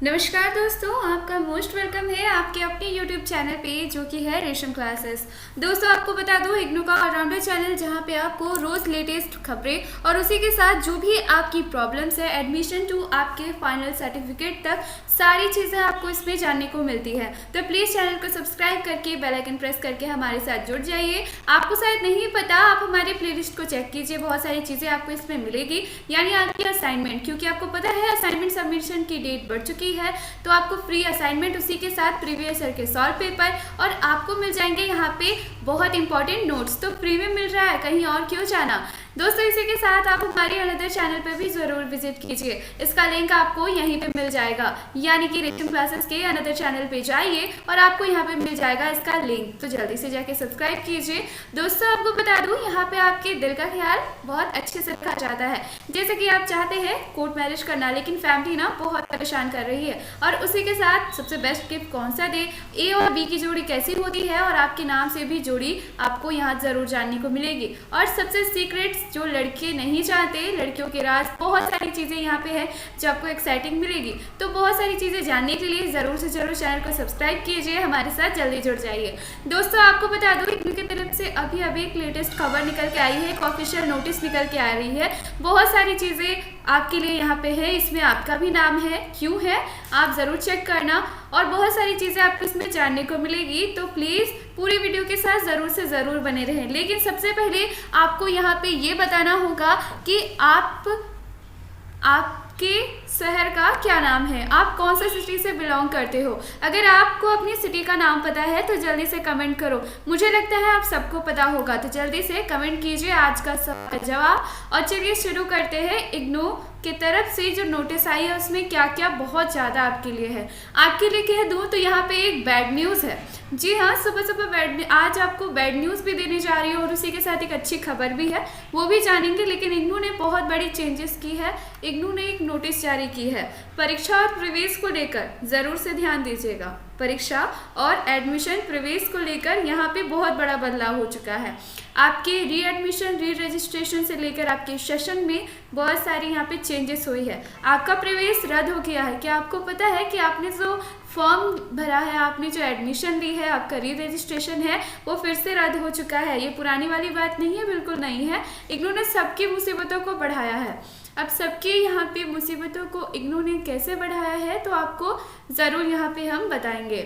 नमस्कार दोस्तों, आपका मोस्ट वेलकम है आपके अपने YouTube चैनल पे जो कि है रेशम क्लासेस। दोस्तों आपको बता दूं, इग्नू का ऑलराउंडर चैनल जहां पे आपको रोज़ लेटेस्ट खबरें और उसी के साथ जो भी आपकी प्रॉब्लम्स है एडमिशन टू आपके फाइनल सर्टिफिकेट तक सारी चीज़ें आपको इसमें जानने को मिलती है। तो प्लीज़ चैनल को सब्सक्राइब करके बेल आइकन प्रेस करके हमारे साथ जुड़ जाइए। आपको शायद नहीं पता, आप हमारे प्लेलिस्ट को चेक कीजिए, बहुत सारी चीज़ें आपको इसमें मिलेगी, यानी आपकी असाइनमेंट, क्योंकि आपको पता है असाइनमेंट सबमिशन की डेट बढ़ चुकी है, तो आपको फ्री असाइनमेंट उसी के साथ प्रीवियस ईयर के सॉल्व पेपर और आपको मिल जाएंगे यहाँ पे बहुत इंपॉर्टेंट नोट्स। तो फ्री में मिल रहा है, कहीं और क्यों जाना। दोस्तों इसी के साथ आप हमारे अनदर चैनल पर भी जरूर विजिट कीजिए, इसका लिंक आपको यहीं पे मिल जाएगा, यानी कि रेशम क्लासेस के अनदर चैनल पे जाइए और आपको यहाँ पे मिल जाएगा इसका लिंक, तो जल्दी से जाके सब्सक्राइब कीजिए। दोस्तों आपको बता दूं, यहाँ पे आपके दिल का ख्याल बहुत अच्छे से रखा जाता है। जैसे कि आप चाहते हैं कोर्ट मैरिज करना, लेकिन फैमिली ना बहुत परेशान कर रही है, और उसी के साथ सबसे बेस्ट गिफ्ट कौन सा दे, ए और बी की जोड़ी कैसी होती है, और आपके नाम से भी जोड़ी आपको यहाँ जरूर जानने को मिलेगी। और सबसे सीक्रेट जो लड़के नहीं चाहते, लड़कियों के राज, बहुत सारी चीज़ें यहाँ पे है जो आपको एक्साइटिंग मिलेगी। तो बहुत सारी चीज़ें जानने के लिए ज़रूर से ज़रूर चैनल को सब्सक्राइब कीजिए, हमारे साथ जल्दी जुड़ जाइए। दोस्तों आपको बता दूं, इग्नू की तरफ से अभी अभी एक लेटेस्ट खबर निकल के आई है, एक ऑफिशियल नोटिस निकल के आ रही है। बहुत सारी चीज़ें आपके लिए यहाँ पे है, इसमें आपका भी नाम है, क्यों है आप ज़रूर चेक करना, और बहुत सारी चीज़ें आपको इसमें जानने को मिलेगी। तो प्लीज़ पूरी वीडियो के साथ ज़रूर से ज़रूर बने रहें। लेकिन सबसे पहले आपको यहाँ पे ये बताना होगा कि आपके शहर का क्या नाम है, आप कौन सा सिटी से बिलोंग करते हो। अगर आपको अपनी सिटी का नाम पता है तो जल्दी से कमेंट करो, मुझे लगता है आप सबको पता होगा, तो जल्दी से कमेंट कीजिए आज का सबका जवाब। और चलिए शुरू करते हैं। इग्नू की तरफ से जो नोटिस आई है उसमें क्या क्या बहुत ज़्यादा आपके लिए है। आपके लिए कह दूँ तो यहाँ पे एक बैड न्यूज़ है। जी हाँ, सुबह सुबह आज आपको बैड न्यूज़ भी देने जा रही हूँ, और उसी के साथ एक अच्छी खबर भी है, वो भी जानेंगे। लेकिन इग्नू ने बहुत बड़ी चेंजेस की है। इग्नू ने एक नोटिस जारी की है परीक्षा और प्रवेश को लेकर, ज़रूर से ध्यान दीजिएगा। परीक्षा और एडमिशन प्रवेश को लेकर यहाँ पे बहुत बड़ा बदलाव हो चुका है। आपके री एडमिशन, री रजिस्ट्रेशन से लेकर आपके सेशन में बहुत सारी यहाँ पे चेंजेस हुई है। आपका प्रवेश रद्द हो गया है। क्या आपको पता है कि आपने जो फॉर्म भरा है, आपने जो एडमिशन ली है, आपका री रजिस्ट्रेशन है, वो फिर से रद्द हो चुका है। ये पुरानी वाली बात नहीं है, बिल्कुल नहीं है। इग्नू ने सबकी मुसीबतों को बढ़ाया है। अब सबके यहाँ पे मुसीबतों को इग्नू ने कैसे बढ़ाया है तो आपको ज़रूर यहाँ पे हम बताएंगे।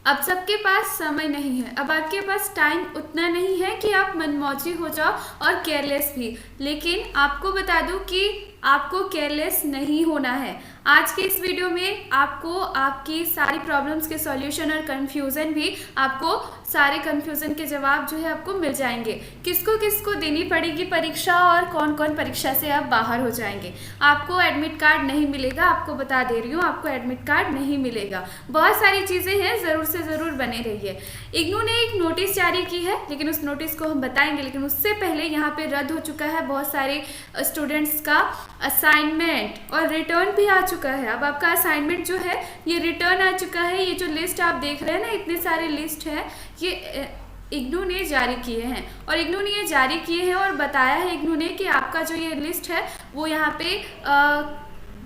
अब सबके पास समय नहीं है, अब आपके पास टाइम उतना नहीं है कि आप मनमौजी हो जाओ और केयरलेस भी। लेकिन आपको बता दूं कि आपको केयरलेस नहीं होना है। आज के इस वीडियो में आपको आपकी सारी प्रॉब्लम्स के सॉल्यूशन और कंफ्यूजन भी, आपको सारे कंफ्यूजन के जवाब जो है आपको मिल जाएंगे। किसको किसको देनी पड़ेगी परीक्षा और कौन कौन परीक्षा से आप बाहर हो जाएंगे। आपको एडमिट कार्ड नहीं मिलेगा, आपको बता दे रही हूँ, आपको एडमिट कार्ड नहीं मिलेगा। बहुत सारी चीज़ें हैं, ज़रूर से ज़रूर बने रहिए। इग्नू ने एक नोटिस जारी की है, लेकिन उस नोटिस को हम बताएंगे। लेकिन उससे पहले यहाँ पे रद्द हो चुका है बहुत सारे स्टूडेंट्स का असाइनमेंट, और रिटर्न भी आ चुका है। अब आपका असाइनमेंट जो है ये रिटर्न आ चुका है। ये जो लिस्ट आप देख रहे हैं ना, इतने सारे लिस्ट है, ये इग्नू ने जारी किए हैं, और इग्नू ने ये जारी किए हैं और बताया है इग्नू ने कि आपका जो ये लिस्ट है वो यहाँ पे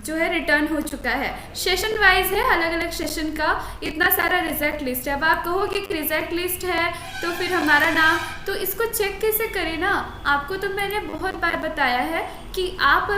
जो है रिटर्न हो चुका है। सेशन वाइज है, अलग अलग सेशन का इतना सारा रिजल्ट लिस्ट है। अब आप कहोगे कि रिजल्ट लिस्ट है तो फिर हमारा नाम, तो इसको चेक कैसे करें ना। आपको तो मैंने बहुत बार बताया है कि आप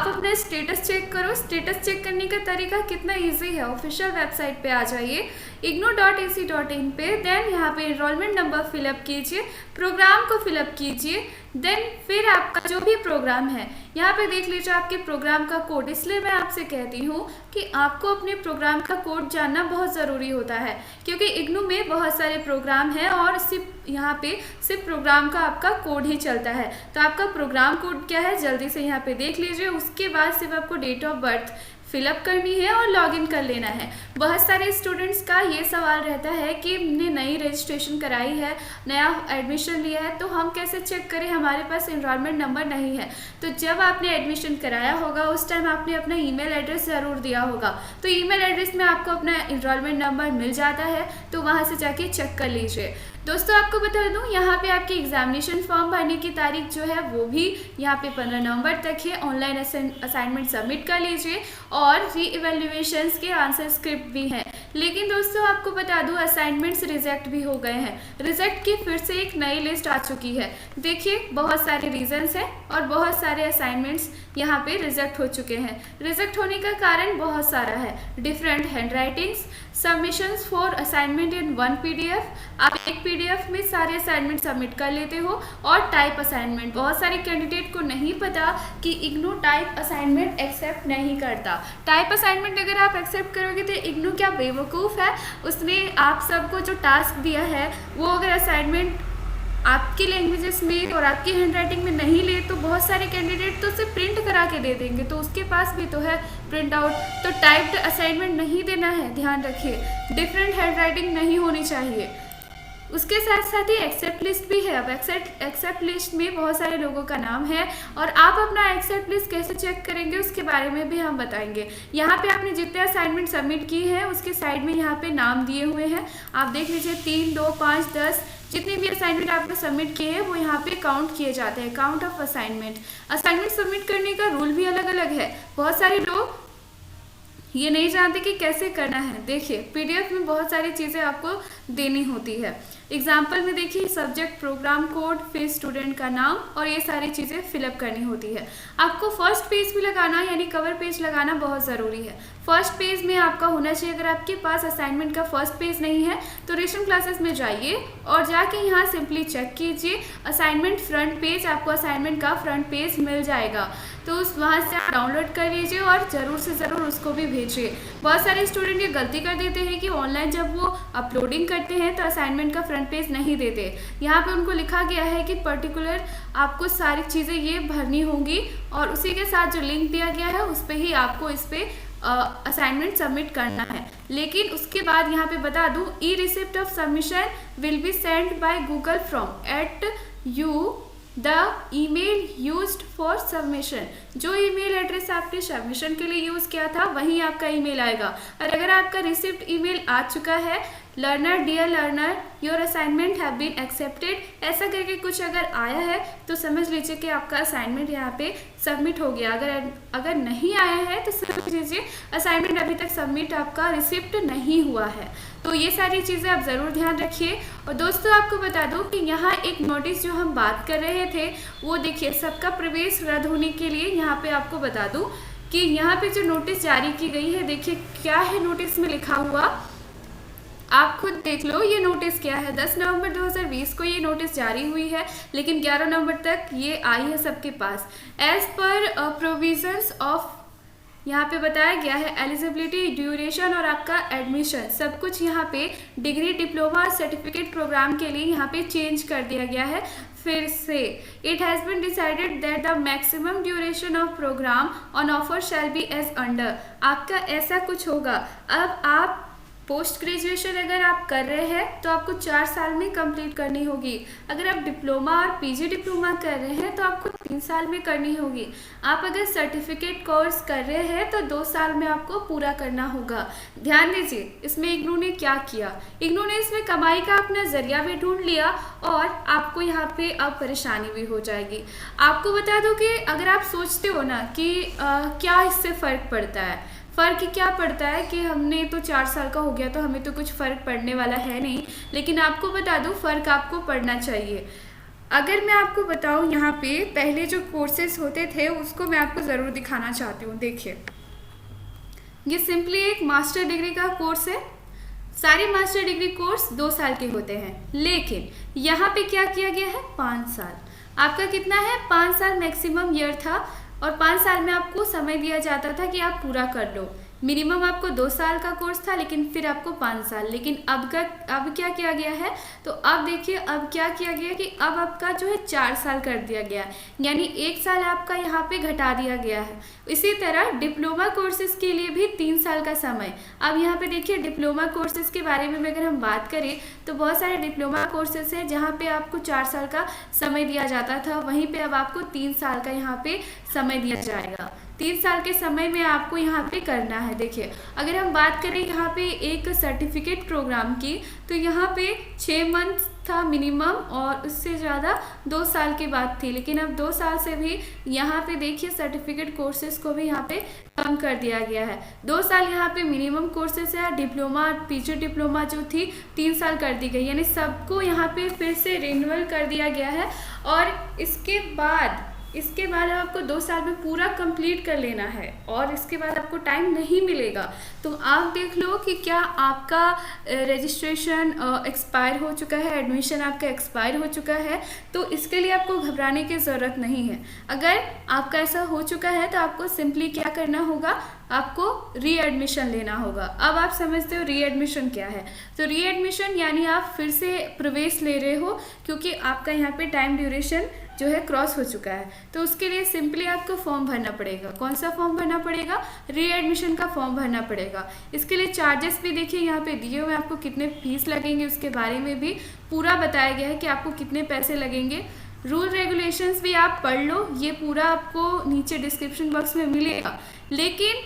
अपना स्टेटस चेक करो। स्टेटस चेक करने का तरीका कितना इजी है, ऑफिशियल वेबसाइट पे आ जाइए ignou.ac.in पे, देन यहाँ पे एनरोलमेंट नंबर फिलअप कीजिए, प्रोग्राम को फिलअप कीजिए, देन फिर आपका जो भी प्रोग्राम है यहाँ पे देख लीजिए आपके प्रोग्राम का कोड। इसलिए मैं आपसे कहती हूँ कि आपको अपने प्रोग्राम का कोड जानना बहुत ज़रूरी होता है, क्योंकि इग्नू में बहुत सारे प्रोग्राम हैं और सिर्फ यहाँ पे सिर्फ प्रोग्राम का आपका कोड ही चलता है। तो आपका प्रोग्राम कोड क्या है जल्दी से यहाँ पे देख लीजिए। उसके बाद सिर्फ आपको डेट ऑफ बर्थ फिलअप करनी है और लॉगिन कर लेना है। बहुत सारे स्टूडेंट्स का ये सवाल रहता है कि हमने नई रजिस्ट्रेशन कराई है, नया एडमिशन लिया है, तो हम कैसे चेक करें, हमारे पास एनरोलमेंट नंबर नहीं है। तो जब आपने एडमिशन कराया होगा उस टाइम आपने अपना ईमेल एड्रेस ज़रूर दिया होगा, तो ईमेल एड्रेस में आपको अपना एनरोलमेंट नंबर मिल जाता है, तो वहाँ से जाके चेक कर लीजिए। दोस्तों आपको बता दूं, यहाँ पे आपकी एग्जामिनेशन फॉर्म भरने की तारीख जो है वो भी यहाँ पे 15 नवंबर तक है। ऑनलाइन असाइनमेंट सबमिट कर लीजिए और री इवेल्युएशंस के आंसर स्क्रिप्ट भी हैं। लेकिन दोस्तों आपको बता दूं, असाइनमेंट्स रिजेक्ट भी हो गए हैं। रिजेक्ट की फिर से एक नई लिस्ट आ चुकी है। देखिए बहुत सारे रीजंस हैं और बहुत सारे असाइनमेंट्स यहाँ पे रिजेक्ट हो चुके हैं। रिजेक्ट होने का कारण बहुत सारा है। Different hand writings, submissions for assignment in one PDF, आप एक PDF में सारे असाइनमेंट सबमिट कर लेते हो, और टाइप असाइनमेंट। बहुत सारे कैंडिडेट को नहीं पता कि इग्नू टाइप असाइनमेंट एक्सेप्ट नहीं करता। टाइप असाइनमेंट अगर आप एक्सेप्ट करोगे तो इग्नू क्या बेवकूफ़ है, उसने आप सबको जो टास्क दिया है वो अगर असाइनमेंट आपकी लैंग्वेजेस में और आपकी हैंडराइटिंग में नहीं ले तो बहुत सारे कैंडिडेट तो उसे प्रिंट करा के दे देंगे, तो उसके पास भी तो है प्रिंट आउट। तो टाइप्ड असाइनमेंट नहीं देना है, ध्यान रखिए। डिफरेंट हैंडराइटिंग नहीं होनी चाहिए। उसके साथ साथ ही एक्सेप्ट लिस्ट भी है। अब एक्सेप्ट लिस्ट में बहुत सारे लोगों का नाम है और आप अपना एक्सेप्ट लिस्ट कैसे चेक करेंगे उसके बारे में भी हम बताएंगे। यहाँ पे आपने जितने असाइनमेंट सबमिट किए हैं उसके साइड में यहाँ पे नाम दिए हुए हैं, आप देख लीजिए। 3, 2, 5, 10 जितने भी असाइनमेंट आपने सबमिट किए हैं वो यहाँ पे काउंट किए जाते हैं, count of assignment. Assignment submit करने का रूल भी अलग अलग है। बहुत सारे लोग ये नहीं जानते कि कैसे करना है। देखिए PDF में बहुत सारी चीज़ें आपको देनी होती है। एग्जाम्पल में देखिए, सब्जेक्ट, प्रोग्राम कोड, फिर स्टूडेंट का नाम, और ये सारी चीज़ें फिलअप करनी होती है। आपको फर्स्ट पेज भी लगाना यानी कवर पेज लगाना बहुत ज़रूरी है। फर्स्ट पेज में आपका होना चाहिए। अगर आपके पास असाइनमेंट का फर्स्ट पेज नहीं है तो रिविजन क्लासेस में जाइए और जाके यहाँ सिंपली चेक कीजिए असाइनमेंट फ्रंट पेज, आपको असाइनमेंट का फ्रंट पेज मिल जाएगा। तो उस वहाँ से आप डाउनलोड कर लीजिए और ज़रूर से ज़रूर उसको भी भेजिए। बहुत सारे स्टूडेंट ये गलती कर देते हैं कि ऑनलाइन जब वो अपलोडिंग करते हैं तो असाइनमेंट का फ्रंट पेज नहीं देते। यहाँ पे उनको लिखा गया है कि पर्टिकुलर आपको सारी चीज़ें ये भरनी होंगी और उसी के साथ जो लिंक दिया गया है उस पर ही आपको इस पर असाइनमेंट सबमिट करना है। लेकिन उसके बाद यहाँ पे बता दूँ, e receipt of submission will be send by Google from at you the email used for submission. जो ईमेल एड्रेस आपने सबमिशन के लिए यूज़ किया था वहीं आपका ईमेल आएगा। और अगर आपका रिसिप्ट ईमेल आ चुका है, learner dear learner your assignment have been accepted, ऐसा करके कुछ अगर आया है तो समझ लीजिए कि आपका असाइनमेंट यहाँ पे सबमिट हो गया। अगर नहीं आया है तो समझ लीजिए असाइनमेंट अभी तक सबमिट आपका रिसिप्ट नहीं हुआ है। तो ये सारी चीज़ें आप ज़रूर ध्यान रखिए। और दोस्तों आपको बता दूं कि यहाँ एक नोटिस जो हम बात कर रहे थे वो देखिए, सबका प्रवेश रद्द होने के लिए यहाँ पे आपको बता दूं कि यहाँ पे जो नोटिस जारी की गई है, देखिए क्या है नोटिस में लिखा हुआ, आप खुद देख लो। ये नोटिस क्या है, 10 नवंबर 2020 को ये नोटिस जारी हुई है, लेकिन 11 नवंबर तक ये आई है सबके पास। एज पर प्रोविजंस ऑफ, यहाँ पे बताया गया है एलिजिबिलिटी, ड्यूरेशन और आपका एडमिशन, सब कुछ यहाँ पे डिग्री, डिप्लोमा और सर्टिफिकेट प्रोग्राम के लिए यहाँ पे चेंज कर दिया गया है। फिर से it has been decided that the maximum duration of programme on offer shall be as under. आपका ऐसा कुछ होगा। अब आप पोस्ट ग्रेजुएशन अगर आप कर रहे हैं तो आपको 4 साल में कंप्लीट करनी होगी। अगर आप डिप्लोमा और PG डिप्लोमा कर रहे हैं तो आपको 3 साल में करनी होगी। आप अगर सर्टिफिकेट कोर्स कर रहे हैं तो 2 साल में आपको पूरा करना होगा। ध्यान दीजिए, इसमें इग्नू ने क्या किया, इग्नू ने इसमें कमाई का अपना जरिया भी ढूंढ लिया और आपको यहाँ पे अब परेशानी भी हो जाएगी। आपको बता दो कि अगर आप सोचते हो ना कि क्या इससे फ़र्क पड़ता है, फ़र्क क्या पड़ता है कि हमने तो 4 साल का हो गया तो हमें तो कुछ फ़र्क पड़ने वाला है नहीं, लेकिन आपको बता दूं फ़र्क आपको पड़ना चाहिए। अगर मैं आपको बताऊं, यहाँ पे पहले जो कोर्सेज होते थे उसको मैं आपको ज़रूर दिखाना चाहती हूँ। देखिए ये सिंपली एक मास्टर डिग्री का कोर्स है। सारे मास्टर डिग्री कोर्स 2 साल के होते हैं, लेकिन यहाँ पे क्या किया गया है, 5 साल। आपका कितना है, 5 साल मैक्सिमम ईयर था और 5 साल में आपको समय दिया जाता था कि आप पूरा कर लो। मिनिमम आपको 2 साल का कोर्स था, लेकिन फिर आपको 5 साल। लेकिन अब क्या किया गया है, तो अब देखिए अब क्या किया गया कि अब आपका जो है 4 साल कर दिया गया, यानी 1 साल आपका यहाँ पे घटा दिया गया है। इसी तरह डिप्लोमा कोर्सेज के लिए भी 3 साल का समय। अब यहाँ पे देखिए डिप्लोमा कोर्सेज के बारे में अगर हम बात करें तो बहुत सारे डिप्लोमा कोर्सेज हैं जहाँ पे आपको 4 साल का समय दिया जाता था, वहीं पे अब आपको 3 साल का यहाँ पे समय दिया जाएगा। 3 साल के समय में आपको यहाँ पे करना है। देखिए अगर हम बात करें यहाँ पे एक सर्टिफिकेट प्रोग्राम की, तो यहाँ पे 6 मंथ था मिनिमम, और उससे ज़्यादा 2 साल की बात थी, लेकिन अब 2 साल से भी यहाँ पे देखिए सर्टिफिकेट कोर्सेज को भी यहाँ पे कम कर दिया गया है। 2 साल यहाँ पे मिनिमम कोर्सेज है। डिप्लोमा, पीजी डिप्लोमा जो थी 3 साल कर दी गई, यानी सबको यहाँ पे फिर से रिन्यूअल कर दिया गया है। और इसके बाद आपको 2 साल में पूरा कंप्लीट कर लेना है, और इसके बाद आपको टाइम नहीं मिलेगा। तो आप देख लो कि क्या आपका रजिस्ट्रेशन एक्सपायर हो चुका है, एडमिशन आपका एक्सपायर हो चुका है, तो इसके लिए आपको घबराने की ज़रूरत नहीं है। अगर आपका ऐसा हो चुका है तो आपको सिंपली क्या करना होगा, आपको री एडमिशन लेना होगा। अब आप समझते हो री एडमिशन क्या है। तो री एडमिशन यानी आप फिर से प्रवेश ले रहे हो, क्योंकि आपका यहाँ पे टाइम ड्यूरेशन जो है क्रॉस हो चुका है। तो उसके लिए सिंपली आपको फॉर्म भरना पड़ेगा। कौन सा फॉर्म भरना पड़ेगा? री एडमिशन का फॉर्म भरना पड़ेगा। इसके लिए चार्जेस भी देखिए यहाँ पे दिए हुए, आपको कितने फीस लगेंगे उसके बारे में भी पूरा बताया गया है कि आपको कितने पैसे लगेंगे। रूल रेगुलेशंस भी आप पढ़ लो, ये पूरा आपको नीचे डिस्क्रिप्शन बॉक्स में मिलेगा। लेकिन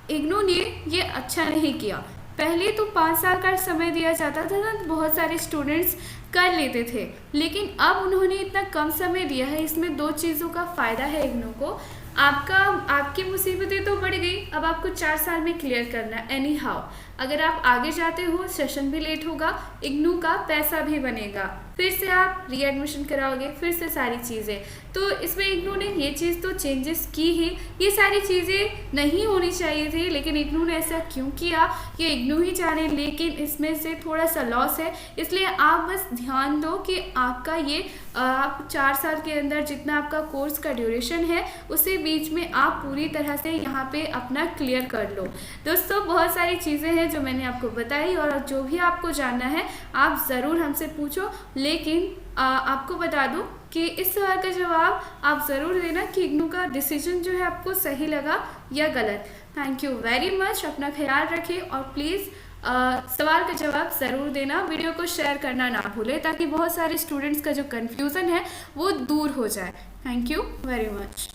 इग्नू ने ये अच्छा नहीं किया। पहले तो 5 साल का समय दिया जाता था ना, तो बहुत सारे स्टूडेंट्स कर लेते थे, लेकिन अब उन्होंने इतना कम समय दिया है। इसमें 2 चीज़ों का फ़ायदा है इग्नू को। आपकी मुसीबतें तो बढ़ गई, अब आपको 4 साल में क्लियर करना है। एनी हाउ अगर आप आगे जाते हो, सेशन भी लेट होगा, इग्नू का पैसा भी बनेगा, फिर से आप री एडमिशन कराओगे, फिर से सारी चीज़ें। तो इसमें इग्नू ने ये चीज़ तो चेंजेस की ही, ये सारी चीज़ें नहीं होनी चाहिए थी, लेकिन इग्नू ने ऐसा क्यों किया ये इग्नू ही जाने। लेकिन इसमें से थोड़ा सा लॉस है, इसलिए आप बस ध्यान दो कि आपका ये आप 4 साल के अंदर जितना आपका कोर्स का ड्यूरेशन है, उसे बीच में आप पूरी तरह से यहाँ पे अपना क्लियर कर लो। दोस्तों बहुत सारी चीज़ें हैं जो मैंने आपको बताई, और जो भी आपको जानना है आप ज़रूर हमसे पूछो। लेकिन आपको बता दूं कि इस सवाल का जवाब आप ज़रूर देना कि इग्नू का डिसीजन जो है आपको सही लगा या गलत। Thank you very much. अपना ख्याल रखें, और प्लीज़ सवाल का जवाब ज़रूर देना। वीडियो को शेयर करना ना भूलें, ताकि बहुत सारे स्टूडेंट्स का जो कन्फ्यूज़न है वो दूर हो जाए। Thank you very much.